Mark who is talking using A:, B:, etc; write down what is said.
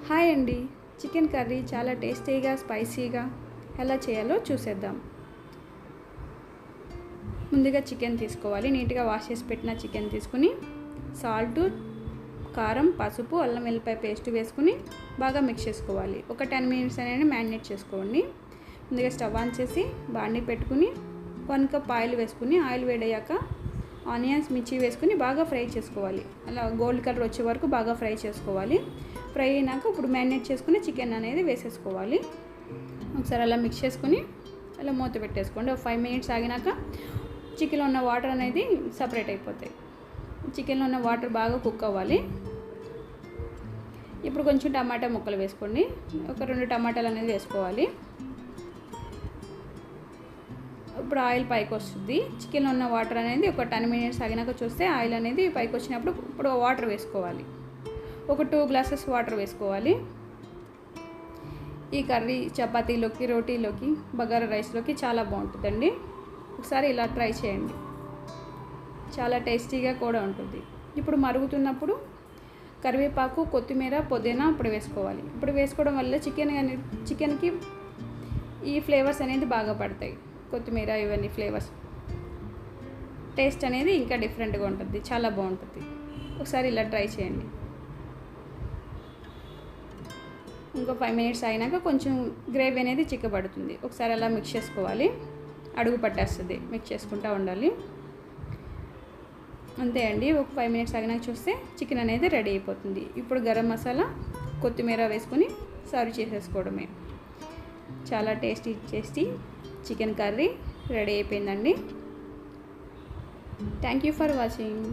A: Hi అండి. Chicken curry చాలా టేస్టీగా, స్పైసీగా ఎలా చేయాలో చూసేద్దాం. ముందుగా చికెన్ తీసుకోవాలి. నీట్గా వాష్ చేసి పెట్టిన చికెన్ తీసుకుని సాల్టు, కారం, పసుపు, అల్లం వెల్లిపాయ పేస్ట్ వేసుకుని బాగా మిక్స్ చేసుకోవాలి. ఒక 10 మినిట్స్ అనేది మ్యారినేట్ చేసుకోండి. ముందుగా స్టవ్ ఆన్ చేసి బాండీ పెట్టుకుని 1 కప్ ఆయిల్ వేసుకుని ఆయిల్ వేడయ్యాక ఆనియన్స్, మిర్చి వేసుకుని బాగా ఫ్రై చేసుకోవాలి. అలా గోల్డ్ కలర్ వచ్చే వరకు బాగా ఫ్రై చేసుకోవాలి. ఫ్రై అయినాక ఇప్పుడు మ్యారినేట్ చేసుకుని చికెన్ అనేది వేసేసుకోవాలి. ఒకసారి అలా మిక్స్ చేసుకుని అలా మూత పెట్టేసుకోండి. ఒక 5 మినిట్స్ ఆగినాక చికెన్లో ఉన్న వాటర్ అనేది సపరేట్ అయిపోతాయి. చికెన్లో ఉన్న వాటర్ బాగా కుక్ అవ్వాలి. ఇప్పుడు కొంచెం టమాటా ముక్కలు వేసుకోండి. ఒక 2 టమాటాలు అనేది వేసుకోవాలి. ఇప్పుడు ఆయిల్ పైకి వస్తుంది. చికెన్లో ఉన్న వాటర్ అనేది ఒక 10 మినిట్స్ ఆగినాక చూస్తే ఆయిల్ అనేది పైకి వచ్చినప్పుడు ఇప్పుడు వాటర్ వేసుకోవాలి. ఒక 2 గ్లాసెస్ వాటర్ వేసుకోవాలి. ఈ కర్రీ చపాతీలోకి, రోటీలోకి, బగారా రైస్లోకి చాలా బాగుంటుందండి. ఒకసారి ఇలా ట్రై చేయండి. చాలా టేస్టీగా కూడా ఉంటుంది. ఇప్పుడు మరుగుతున్నప్పుడు కరివేపాకు, కొత్తిమీర, పుదీనా ఇప్పుడు వేసుకోవాలి. ఇప్పుడు వేసుకోవడం వల్ల చికెన్కి ఈ ఫ్లేవర్స్ అనేది బాగా పడతాయి. కొత్తిమీర ఇవన్నీ ఫ్లేవర్స్ టేస్ట్ అనేది ఇంకా డిఫరెంట్గా ఉంటుంది. చాలా బాగుంటుంది. ఒకసారి ఇలా ట్రై చేయండి. ఇంకో 5 మినిట్స్ అయినాక కొంచెం గ్రేవీ అనేది చిక్కబడుతుంది. ఒకసారి అలా మిక్స్ చేసుకోవాలి. అడుగు పట్టేస్తుంది. మిక్స్ చేసుకుంటూ ఉండాలి. అంతే అండి. ఒక 5 మినిట్స్ ఆగినాక చూస్తే చికెన్ అనేది రెడీ అయిపోతుంది. ఇప్పుడు గరం మసాలా, కొత్తిమీర వేసుకొని సర్వ్ చేసేసుకోవడమే. చాలా టేస్టీ చికెన్ కర్రీ రెడీ అయిపోయిందండి. Thank you for watching.